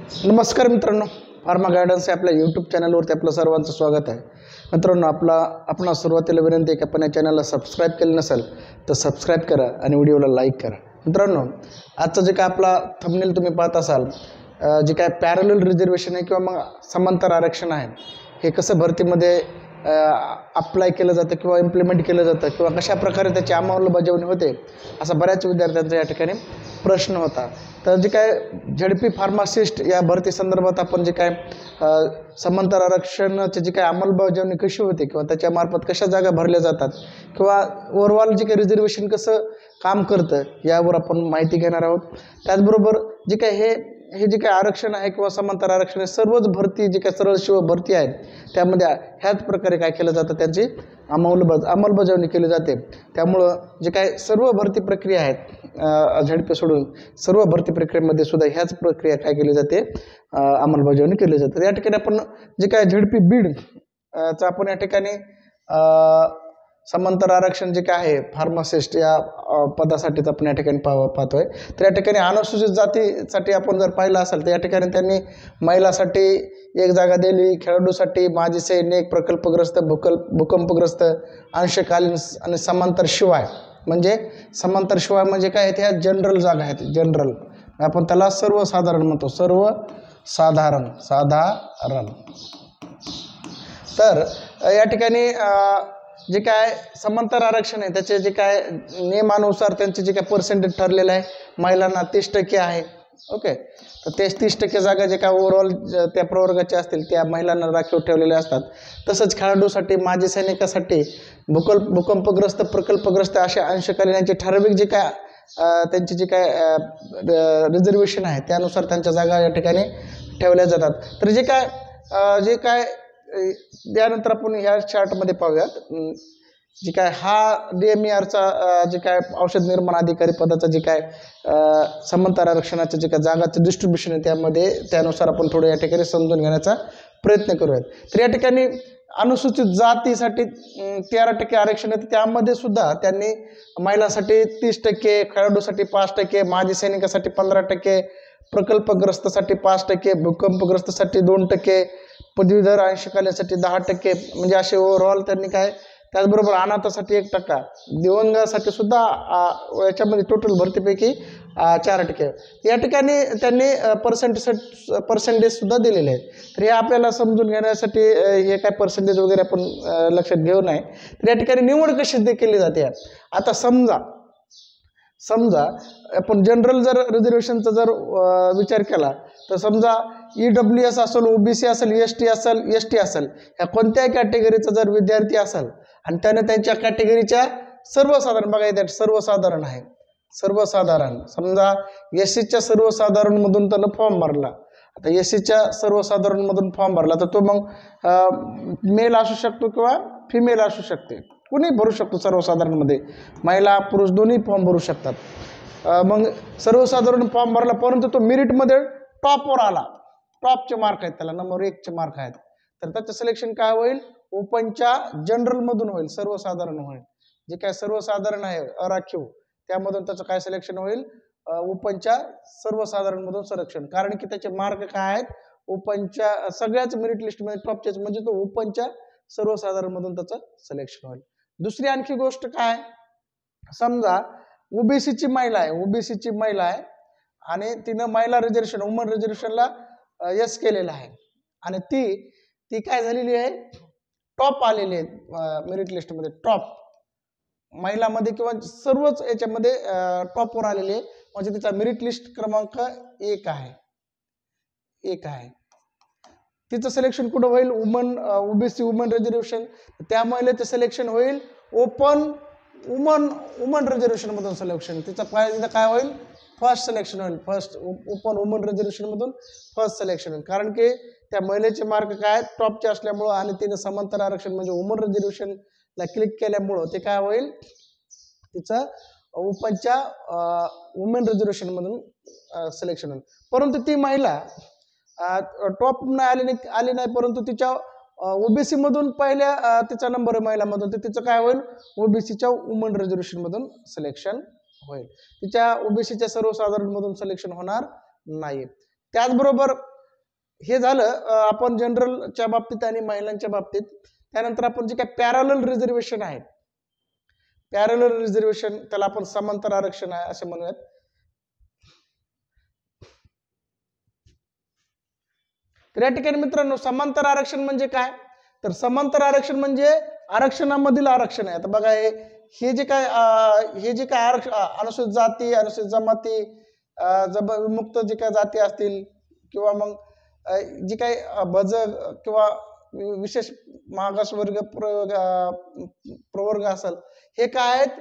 नमस्कार मित्रांनो, pharma guidance या आपल्या यूट्यूब चॅनलवरती आपलं सर्वांचं स्वागत आहे. मित्रांनो, आपण सुरुवातीला विनंती आहे की आपण या चॅनलला सबस्क्राईब केलं नसेल तर सबस्क्राईब करा आणि व्हिडिओला लाईक करा. मित्रांनो, आजचं जे काय आपला थंबनेल तुम्ही पाहत असाल, जे काय पॅरलल रिझर्वेशन आहे किंवा मग समांतर आरक्षण आहे, हे कसं भरतीमध्ये अप्लाय केलं जातं किंवा इम्प्लिमेंट केलं जातं किंवा कशा प्रकारे त्याची अंमलबजावणी होते, असा बऱ्याच विद्यार्थ्यांचा या ठिकाणी प्रश्न होता. तर जे काय झेडपी फार्मासिस्ट या भरती संदर्भात आपण जे काय समांतर आरक्षणाची जी काय अंमलबजावणी कशी होते किंवा त्याच्यामार्फत कशा जागा भरल्या जातात किंवा ओव्हरऑल जे काही रिझर्वेशन कसं काम करतं यावर आपण माहिती घेणार आहोत. त्याचबरोबर जे काय हे जे काही आरक्षण आहे किंवा समांतर आरक्षण आहे, सर्वच भरती जे काही सरळ शिव भरती आहेत त्यामध्ये ह्याच प्रकारे काय केलं जातं, त्यांची अंमलबजावणी केली जाते. त्यामुळं जे काय सर्व भरती प्रक्रिया आहेत झेडपी सोडून सर्व भरती प्रक्रियेमध्ये सुद्धा ह्याच प्रक्रिया काय केली जाते, अंमलबजावणी केली जाते. या ठिकाणी आपण जे काय झेडपी बीड चा आपण या ठिकाणी समांतर आरक्षण जे काय आहे फार्मासिस्ट या पदासाठीच आपण या ठिकाणी पाहतोय. तर या ठिकाणी अनुसूचित जातीसाठी आपण जर पाहिलं असेल तर या ठिकाणी त्यांनी महिलासाठी एक जागा दिली, खेळाडूसाठी, माजी सैनिक, प्रकल्पग्रस्त, भूकंपग्रस्त, अंशकालीन आणि समांतर शिवाय म्हणजे काय आहेत, ह्या जनरल जागा आहेत. जनरल आपण त्याला सर्वसाधारण म्हणतो, सर्वसाधारण. तर या ठिकाणी जे काय समांतर आरक्षण आहे त्याचे जे काय नियमानुसार त्यांचे जे काय पर्सेंटेज ठरलेलं आहे, महिलांना 30% आहे. ओके, तर 30% जागा जे काय ओव्हरऑल त्या प्रवर्गाचे असतील त्या महिलांना राखीव ठेवलेल्या असतात. तसंच खेळाडूसाठी, माजी सैनिकासाठी, भूकंपग्रस्त, प्रकल्पग्रस्त अशा अंशकालीनांचे ठराविक जे काय त्यांचे जे काय रिझर्वेशन आहे त्यानुसार त्यांच्या जागा या ठिकाणी ठेवल्या जातात. तर जे काय त्यानंतर आपण ह्या चार्टमध्ये पाहूयात, जे काय हा DMERचा जे काय औषध निर्माण अधिकारी पदाचा जे काय समांतर आरक्षणाचं जे काय जागाचं डिस्ट्रीब्युशन आहे त्यानुसार आपण थोडं या ठिकाणी समजून घेण्याचा प्रयत्न करूयात. तर या ठिकाणी अनुसूचित जातीसाठी 13% आरक्षण आहे. त्यामध्ये सुद्धा त्यांनी महिलांसाठी 30%, खेळाडूसाठी 5%, माजी सैनिकासाठी 15%, प्रकल्पग्रस्तसाठी 5%, भूकंपग्रस्तसाठी 2%, पदवीधर अंशकालीनसाठी 10%, म्हणजे असे ओव्हरऑल त्यांनी काय. त्याचबरोबर अनाथासाठी 1%, दिव्यांगासाठी सुद्धा याच्यामध्ये टोटल भरतीपैकी 4%. या ठिकाणी त्यांनी पर्सेंटेज सुद्धा दिलेले आहेत. तर हे आपल्याला समजून घेण्यासाठी हे काय पर्सेंटेज वगैरे आपण लक्षात घेऊ नये. तर या ठिकाणी निवड कशी केली जाते. आता समजा आपण जनरल जर रिझर्वेशनचा जर विचार केला तर समजा EWS असेल, OBC असेल, ST असेल, ह्या कोणत्याही कॅटेगरीचा जर विद्यार्थी असेल आणि त्याने त्यांच्या कॅटेगरीच्या सर्वसाधारण, बघा इथे सर्वसाधारण आहे, सर्वसाधारण समजा SCच्या सर्वसाधारणमधून त्यानं फॉर्म भरला. आता SCच्या सर्वसाधारणमधून फॉर्म भरला तर तो मग मेल असू शकतो किंवा फिमेल असू शकते, कुणी भरू शकतो. सर्वसाधारणमध्ये महिला पुरुष दोन्ही फॉर्म भरू शकतात. मग सर्वसाधारण फॉर्म भरला परंतु तो मेरिटमध्ये टॉपवर आला, टॉपचे मार्क आहेत, त्याला नंबर 1चे मार्क आहेत, तर त्याचं सिलेक्शन काय होईल, ओपनच्या जनरलमधून होईल, सर्वसाधारण होईल. जे काय सर्वसाधारण आहे अराखीव त्यामधून त्याचं काय सिलेक्शन होईल, ओपनच्या सर्वसाधारणमधून सिलेक्शन. कारण की त्याचे मार्क काय आहेत, ओपनच्या सगळ्याच मेरिट लिस्टमध्ये टॉपचेच, म्हणजे तो ओपनच्या सर्वसाधारणमधून त्याचं सिलेक्शन होईल. दुसरी आणखी गोष्ट काय, समजा OBCची महिला आहे आणि तिनं महिला रिझर्वेशन, वुमन रिझर्वेशनला यस केलेलं आहे आणि ती काय झालेली आहे, टॉप आलेली आहे मेरिट लिस्टमध्ये, टॉप महिलामध्ये किंवा सर्वच याच्यामध्ये टॉपवर आलेली आहे, म्हणजे तिचा मेरिट लिस्ट क्रमांक 1 आहे. तिचं सिलेक्शन कुठं होईल, OBC वुमन रिझर्वेशन, त्या महिलेचं सिलेक्शन होईल ओपन वुमन रिझर्वेशन मधून सिलेक्शन. तिचं काय होईल, फर्स्ट सिलेक्शन होईल, फर्स्ट ओपन वुमन रिझर्वेशन मधून फर्स्ट सिलेक्शन होईल. कारण की त्या महिलेचे मार्क काय टॉपचे असल्यामुळं आणि तिने समांतर आरक्षण म्हणजे वुमन रिझर्वेशनला क्लिक केल्यामुळं ते काय होईल, तिचं ओपनच्या वुमेन रिझर्वेशन मधून सिलेक्शन होईल. परंतु ती महिला टॉप आली नाही, परंतु तिच्या OBC मधून पहिल्या तिचा नंबर आहे महिलामधून, तर तिचं काय होईल, OBCच्या वुमन रिझर्वेशन मधून सिलेक्शन होईल. तिच्या OBCच्या सर्वसाधारण मधून सिलेक्शन होणार नाही. त्याचबरोबर हे झालं आपण जनरलच्या बाबतीत आणि महिलांच्या बाबतीत. त्यानंतर आपण जे काय पॅरलल रिझर्वेशन आहे, पॅरलल रिझर्वेशन त्याला आपण समांतर आरक्षण आहे असे म्हणूयात. तर या ठिकाणी मित्रांनो समांतर आरक्षण म्हणजे काय, तर समांतर आरक्षण म्हणजे आरक्षणामधील आरक्षण आहे. आता बघा हे जे काय आरक्षण अनुसूचित जाती, अनुसूचित जमाती, विमुक्त जे काय जाती असतील किंवा मग जी काही बज किंवा विशेष मागासवर्ग प्रवर्ग असेल, हे काय आहेत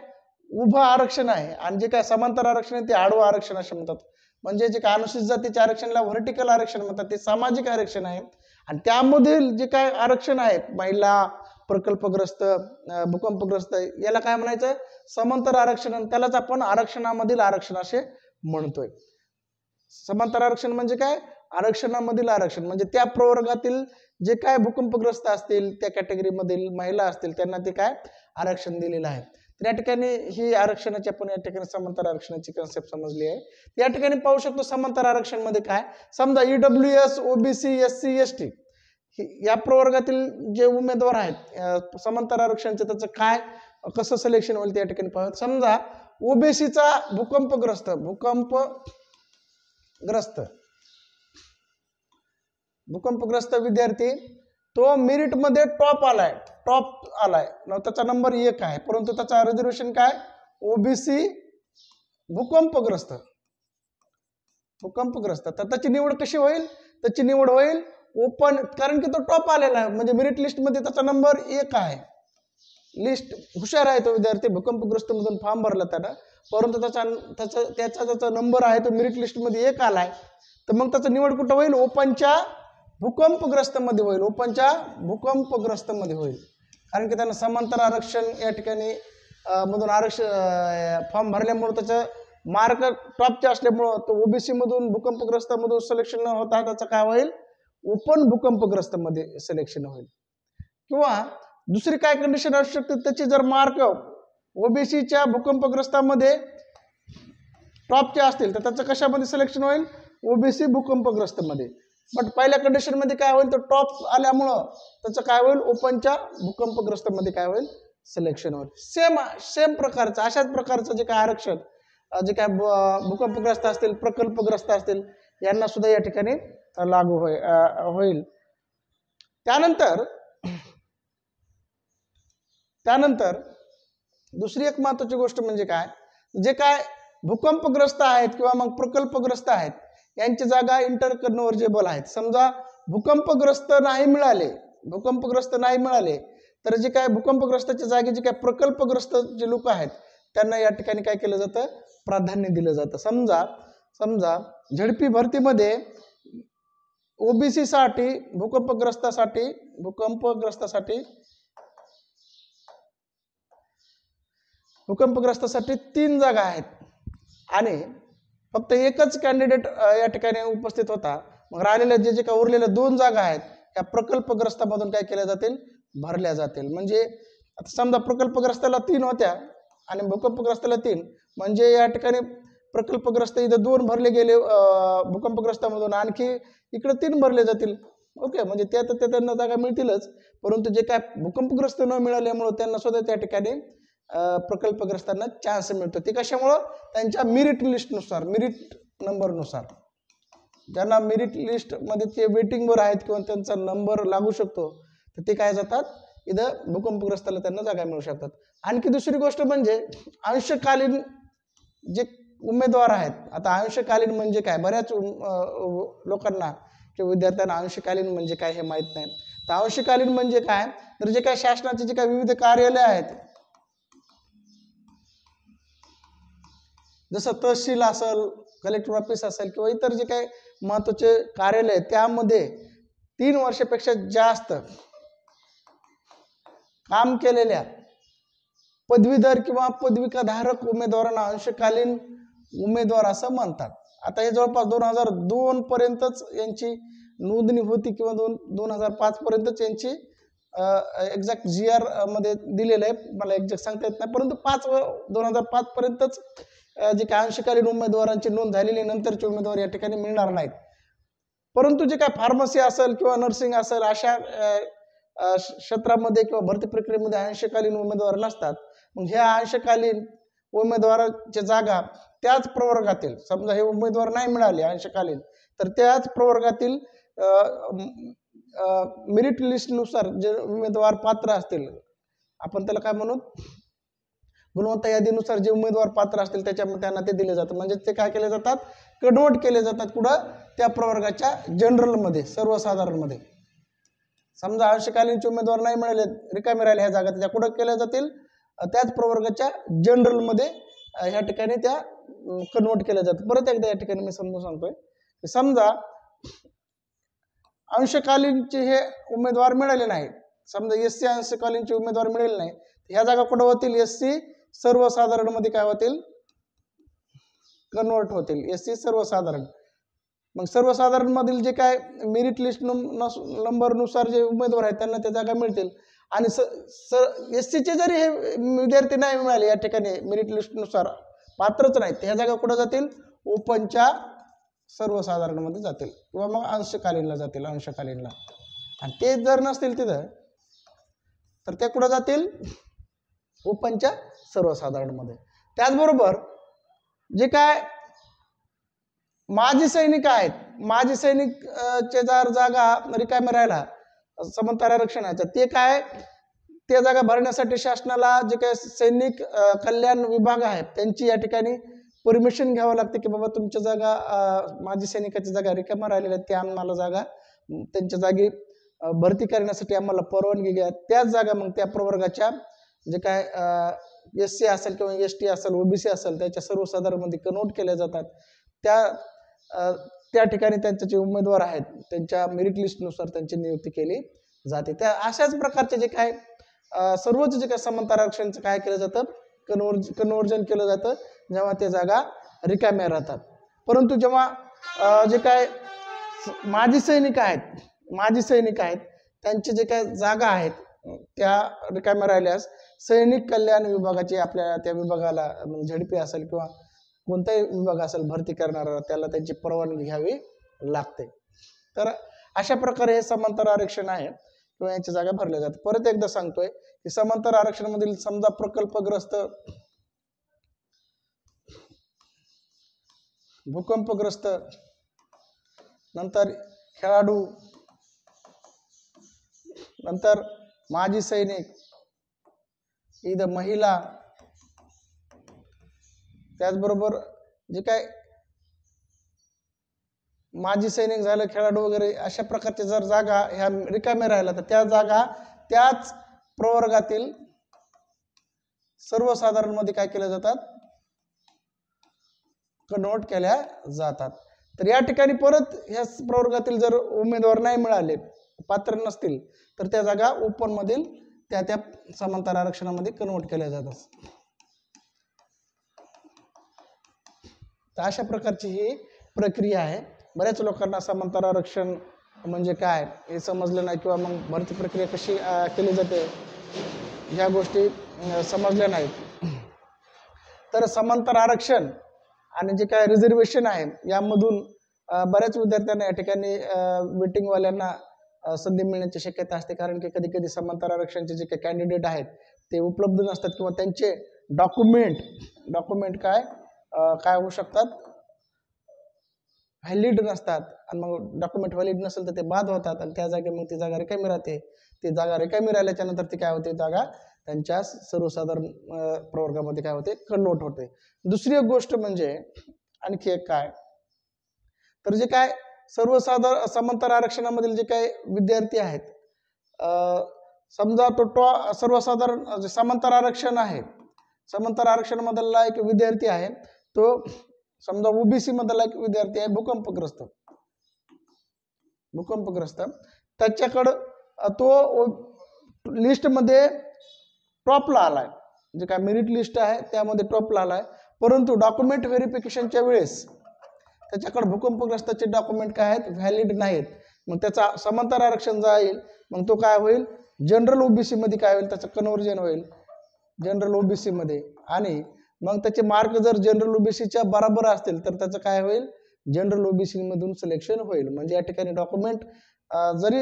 उभं आरक्षण आहे. आणि जे काय समांतर आरक्षण आहे ते आडवं आरक्षण असे म्हणतात. म्हणजे जे काय अनुसूचित जातीच्या आरक्षणाला व्हर्टिकल आरक्षण म्हणतात, ते सामाजिक आरक्षण आहे. आणि त्यामधील जे काय आरक्षण आहे महिला, प्रकल्पग्रस्त, भूकंपग्रस्त, याला काय म्हणायचं समांतर आरक्षण. आणि त्यालाच आपण आरक्षणामधील आरक्षण असे म्हणतोय. समांतर आरक्षण म्हणजे काय, आरक्षणामधील आरक्षण म्हणजे त्या प्रवर्गातील जे काय भूकंपग्रस्त असतील, त्या कॅटेगरीमधील महिला असतील, त्यांना ते काय आरक्षण दिलेलं आहे. तर या ठिकाणी ही आरक्षणाची आपण या ठिकाणी समांतर आरक्षणाची कन्सेप्ट समजली आहे. या ठिकाणी पाहू शकतो समांतर आरक्षण मध्ये काय, समजा EWS, OBC, SC, ST या प्रवर्गातील जे उमेदवार आहेत समांतर आरक्षणचे, त्याचं काय कसं सिलेक्शन होईल ते या ठिकाणी पाहूया. समजा ओबीसीचा भूकंपग्रस्त विद्यार्थी तो मेरिट मध्ये टॉप आलाय, त्याचा नंबर 1 आहे, परंतु त्याचा रिझर्वेशन काय ओबीसी भूकंपग्रस्त. तर त्याची निवड कशी होईल, त्याची निवड होईल ओपन, कारण की तो टॉप आलेला आहे, म्हणजे मेरिट लिस्ट मध्ये त्याचा नंबर 1 आहे. लिस्ट हुशार आहे तो विद्यार्थी, भूकंपग्रस्त मधून फॉर्म भरला त्यानं, परंतु त्याचा नंबर आहे तो मेरिट लिस्ट मध्ये 1 आलाय. तर मग त्याची निवड कुठं होईल, ओपनच्या भूकंपग्रस्त मध्ये होईल, कारण की त्यांना समांतर आरक्षण या ठिकाणी मधून आरक्षण फॉर्म भरल्यामुळे त्याचं मार्क टॉपचे असल्यामुळं तो ओबीसी मधून भूकंपग्रस्त मधून सिलेक्शन न होता त्याचं काय होईल ओपन भूकंपग्रस्त मध्ये सिलेक्शन होईल. किंवा दुसरी काय कंडिशन असू शकते, त्याची जर मार्क ओबीसीच्या भूकंपग्रस्तामध्ये टॉपचे असतील तर त्याचं कशामध्ये सिलेक्शन होईल, ओबीसी भूकंपग्रस्त मध्ये. बट पहिल्या कंडिशन मध्ये काय होईल, तर टॉप आल्यामुळं त्याचं काय होईल ओपनच्या भूकंपग्रस्त मध्ये काय होईल सिलेक्शन होईल. सेम प्रकारचं अशाच प्रकारचं जे काय आरक्षण जे काय भूकंपग्रस्त असतील, प्रकल्पग्रस्त असतील, यांना सुद्धा या ठिकाणी लागू होईल. त्यानंतर दुसरी एक महत्त्वाची गोष्ट म्हणजे काय, जे काय भूकंपग्रस्त आहेत किंवा मग प्रकल्पग्रस्त आहेत यांची जागा इंटरकन्व्हर्जेबल आहेत. समजा भूकंपग्रस्त नाही मिळाले तर जे काय भूकंपग्रस्ताच्या जागी जे काय प्रकल्पग्रस्त जे लोक आहेत त्यांना या ठिकाणी काय केलं जातं, प्राधान्य दिलं जातं. समजा झडपी भरतीमध्ये ओबीसी साठी भूकंपग्रस्तासाठी 3 जागा आहेत आणि फक्त एकच कॅन्डिडेट या ठिकाणी उपस्थित होता. मग राहिलेल्या जे काय उरलेल्या 2 जागा आहेत त्या प्रकल्पग्रस्तामधून काय केल्या जातील, भरल्या जातील. म्हणजे आता समजा प्रकल्पग्रस्ताला 3 होत्या आणि भूकंपग्रस्ताला 3, म्हणजे या ठिकाणी प्रकल्पग्रस्त इथं 2 भरले गेले भूकंपग्रस्तामधून, आणखी इकडे 3 भरले जातील. ओके, म्हणजे त्यांना जागा मिळतीलच, परंतु जे काय भूकंपग्रस्त न मिळाल्यामुळे त्यांना सुद्धा त्या ठिकाणी प्रकल्पग्रस्तांना चान्स मिळतो. ते कशामुळं, त्यांच्या मेरिट लिस्टनुसार, मेरिट नंबरनुसार. ज्यांना मेरिट लिस्ट मध्ये ते वेटिंगवर आहेत किंवा त्यांचा नंबर लागू शकतो तर ते काय जातात इथं भूकंपग्रस्ताला त्यांना जागा मिळू शकतात. आणखी दुसरी गोष्ट म्हणजे अंशकालीन जे उमेदवार आहेत. आता अंशकालीन म्हणजे काय, बऱ्याच लोकांना किंवा विद्यार्थ्यांना अंशकालीन म्हणजे काय हे माहीत नाही. तर अंशकालीन म्हणजे काय, तर जे काय शासनाचे जे काय विविध कार्यालय आहेत, जसं तहसील असेल, कलेक्टर ऑफिस असेल किंवा इतर जे काही महत्त्वाचे कार्यालय, त्यामध्ये 3 वर्षापेक्षा जास्त काम केलेल्या पदवीधर किंवा पदविकाधारक उमेदवारांना अंशकालीन उमेदवार असं म्हणतात. आता हे जवळपास 2002 पर्यंतच यांची नोंदणी होती किंवा 2005 पर्यंतच यांची एक्झॅक्ट GR मध्ये दिलेलं आहे, मला एक्झॅक्ट सांगता येत नाही, परंतु 2005 पर्यंतच जे काय अंशकालीन उमेदवारांची नोंद झालेली, नंतरचे उमेदवार या ठिकाणी मिळणार नाहीत. परंतु जे काय फार्मसी असेल किंवा नर्सिंग असेल अशा क्षेत्रामध्ये किंवा भरती प्रक्रियेमध्ये अंशकालीन उमेदवार नसतात. मग ह्या अंशकालीन उमेदवाराच्या जागा त्याच प्रवर्गातील, समजा हे उमेदवार नाही मिळाले अंशकालीन, तर त्याच प्रवर्गातील मेरिट लिस्टनुसार जे उमेदवार पात्र असतील, आपण त्याला काय म्हणू, गुणवत्ता यादीनुसार जे उमेदवार पात्र असतील त्याच्यामध्ये त्यांना ते दिले जातात. म्हणजे ते काय केले जातात, कन्वर्ट केले जातात कुठं, त्या प्रवर्गाच्या जनरलमध्ये, सर्वसाधारणमध्ये. समजा अंशकालीनचे उमेदवार नाही मिळाले, रिकामे राहिले ह्या जागा, त्या कुठं केल्या जातील, त्याच प्रवर्गाच्या जनरलमध्ये ह्या ठिकाणी त्या कन्वर्ट केल्या जातात. परत एकदा या ठिकाणी मी समजून सांगतोय की समजा अंशकालीनचे हे उमेदवार मिळाले नाही, समजा SC अंशकालीनचे उमेदवार मिळाले नाही, ह्या जागा कुठं होतील, SC सर्वसाधारण मध्ये काय होतील, कन्वर्ट होतील, SC सर्वसाधारण. मग सर्वसाधारण मधील जे काय मेरिट लिस्ट नंबरनुसार जे उमेदवार आहेत त्यांना त्या जागा मिळतील. आणि SCचे जरी हे विद्यार्थी नाही मिळाले या ठिकाणी मेरिट लिस्टनुसार पात्रच नाहीत, ह्या जागा कुठं जातील, ओपनच्या सर्वसाधारण मध्ये जातील किंवा मग अंशकालीनला जातील, अंशकालीनला. आणि ते जर नसतील तिथं तर ते कुठं जातील, ओपनच्या सर्वसाधारण मध्ये. त्याचबरोबर जे काय माजी सैनिक आहेत, माजी सैनिक चे जर जागा रिकाम्या राहिला समांतर आरक्षणाच्या, ते काय, त्या जागा भरण्यासाठी शासनाला जे काय सैनिक कल्याण विभाग आहेत त्यांची या ठिकाणी परमिशन घ्यावं लागते की बाबा तुमच्या जागा, माजी सैनिकाची जागा रिकाम्या राहिलेल्या आहेत, त्या आम्हाला जागा त्यांच्या जागी भरती करण्यासाठी आम्हाला परवानगी घ्या. त्याच जागा मग त्या प्रवर्गाच्या जे काय SC असेल किंवा ST असेल, OBC असेल, त्याच्या सर्वसाधारणमध्ये कन्वर्ट केल्या जातात. त्या ठिकाणी त्यांचे जे उमेदवार आहेत त्यांच्या मेरिट लिस्टनुसार त्यांची नियुक्ती केली जाते. त्या अशाच प्रकारचे जे काय सर्वच जे काय समांतर आरक्षणाचं काय केलं जातं, कन्वर्जन केलं जातं जेव्हा ते जागा रिकाम्या राहतात. परंतु जेव्हा जे काय माजी सैनिक आहेत त्यांचे जे काय जागा आहेत त्या रिकाम्या राहिल्यास सैनिक कल्याण विभागाची आपल्या त्या विभागाला ZP असेल किंवा कोणताही विभाग असेल भरती करणारा त्याला त्यांची परवानगी घ्यावी लागते. तर अशा प्रकारे हे समांतर आरक्षण आहे किंवा यांच्या जागा भरल्या जातात. परत एकदा सांगतोय की समांतर आरक्षण मधील समजा प्रकल्पग्रस्त, भूकंपग्रस्त, नंतर खेळाडू, नंतर माजी सैनिक, इथं महिला, त्याचबरोबर जे काय माजी सैनिक झालं, खेळाडू वगैरे, अशा प्रकारच्या जर जागा ह्या रिकाम्या राहिल्या तर त्या जागा त्याच प्रवर्गातील सर्वसाधारण मध्ये काय केल्या जातात, कन्वर्ट केल्या जातात. तर या ठिकाणी परत ह्या प्रवर्गातील जर उमेदवार नाही मिळाले, पात्र नसतील, तर त्या जागा ओपन मधील त्या समांतर आरक्षणामध्ये कन्वर्ट केल्या जातात. तर अशा प्रकारची ही प्रक्रिया आहे. बऱ्याच लोकांना समांतर आरक्षण म्हणजे काय हे समजलं नाही किंवा मग भरती प्रक्रिया कशी केली जाते ह्या गोष्टी समजल्या नाहीत. तर समांतर आरक्षण आणि जे काय रिझर्वेशन आहे यामधून बऱ्याच विद्यार्थ्यांना या ठिकाणी वेटिंगवाल्यांना संधी मिळण्याची शक्यता असते. कारण की कधी कधी समांतर आरक्षणचे जे काही कॅन्डिडेट आहेत ते उपलब्ध नसतात किंवा त्यांचे डॉक्युमेंट काय होऊ शकतात, व्हॅलिड नसतात. आणि मग डॉक्युमेंट व्हॅलिड नसेल तर ते बाद होतात आणि त्या जागे मग ती जागा रिकामी राहते. ती जागा रिकामी राहिल्याच्या नंतर ती काय होते, जागा त्यांच्या सर्वसाधारण प्रवर्गामध्ये काय होते, कन्वर्ट होते. दुसरी एक गोष्ट म्हणजे आणखी एक काय, तर जे काय समांतर आरक्षणामधील जे काही विद्यार्थी आहेत, समजा तो सर्वसाधारण समांतर आरक्षण आहे, समांतर आरक्षण मधला एक विद्यार्थी आहे, तो समजा OBC मधला एक विद्यार्थी आहे भूकंपग्रस्त, त्याच्याकडं तो लिस्ट मध्ये टॉपला आलाय, जे काय मेरिट लिस्ट आहे त्यामध्ये टॉपला आलाय, परंतु डॉक्युमेंट व्हेरिफिकेशनच्या वेळेस त्याच्याकडे भूकंपग्रस्ताचे डॉक्युमेंट काय आहेत, व्हॅलिड नाहीत. मग त्याचा समांतर आरक्षण जाईल, मग तो काय होईल, जनरल OBC मध्ये काय होईल, त्याचं कन्वर्जन होईल जनरल OBC मध्ये. आणि मग त्याचे मार्क जर जनरल OBCच्या बरोबर असतील तर त्याचं काय होईल, जनरल ओबीसी मधून सिलेक्शन होईल. म्हणजे या ठिकाणी डॉक्युमेंट जरी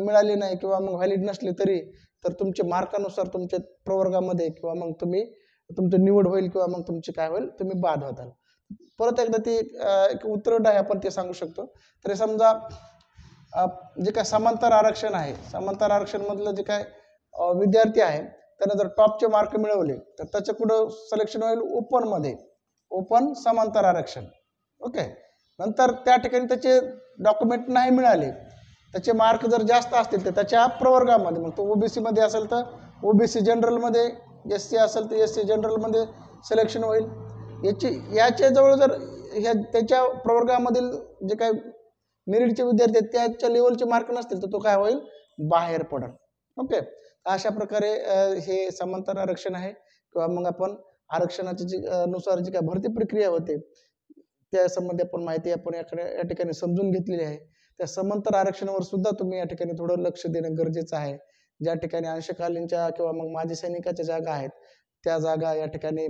मिळाले नाही किंवा मग व्हॅलिड नसले तरी तर तुमच्या मार्कानुसार तुमच्या प्रवर्गामध्ये किंवा मग तुम्ही तुमचं निवड होईल किंवा मग तुमची काय होईल, तुम्ही बाद होताल. परत एकदा ती एक उतरंड आहे, आपण ते सांगू शकतो. तर समजा जे काय समांतर आरक्षण आहे, समांतर आरक्षण मधलं जे काय विद्यार्थी आहे त्याने जर टॉपचे मार्क मिळवले तर त्याच्या कुठं सिलेक्शन होईल, ओपन मध्ये, ओपन समांतर आरक्षण. ओके. नंतर त्या ठिकाणी त्याचे डॉक्युमेंट नाही मिळाले, त्याचे मार्क जर जास्त असतील तर त्याच्या प्रवर्गामध्ये, मग तो ओबीसी मध्ये असेल तर ओबीसी जनरलमध्ये, एस सी असेल तर एस सी जनरलमध्ये सिलेक्शन होईल. याच्या जवळ जर त्याच्या प्रवर्गामधील जे काय मेरिटचे विद्यार्थी आहेत त्याच्या लेवलचे मार्क नसतील तर तो काय होईल, बाहेर पडेल. ओके. अशा प्रकारे हे समांतर आरक्षण आहे. किंवा मग आपण आरक्षणाची जी नुसार जी काय भरती प्रक्रिया होते त्या संबंधी आपण माहिती आपण या ठिकाणी समजून घेतलेली आहे. त्या समांतर आरक्षणावर सुद्धा तुम्ही या ठिकाणी थोडं लक्ष देणं गरजेचं आहे. ज्या ठिकाणी अंशकालीनच्या किंवा मग माजी सैनिकाच्या जागा आहेत त्या जागा या ठिकाणी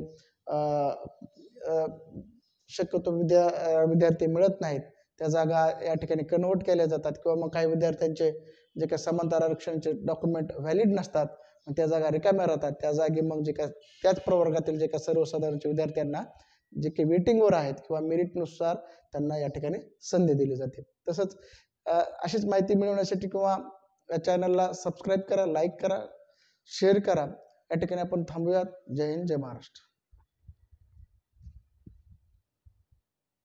शक्यतो विद्यार्थी मिळत नाहीत, त्या जागा या ठिकाणी कन्वर्ट केल्या जातात. किंवा मग काही विद्यार्थ्यांचे जे काही समांतर आरक्षणाचे डॉक्युमेंट व्हॅलिड नसतात, त्या जागा रिकाम्या राहतात. त्या जागी मग जे काय त्याच प्रवर्गातील जे काही सर्वसाधारण विद्यार्थ्यांना जे काही वेटिंगवर आहेत किंवा मेरिटनुसार त्यांना या ठिकाणी संधी दिली जाते. तसंच अशीच माहिती मिळवण्यासाठी किंवा या चॅनलला सबस्क्राईब करा, लाईक करा, शेअर करा. या ठिकाणी आपण थांबूयात. जय हिंद, जय महाराष्ट्र.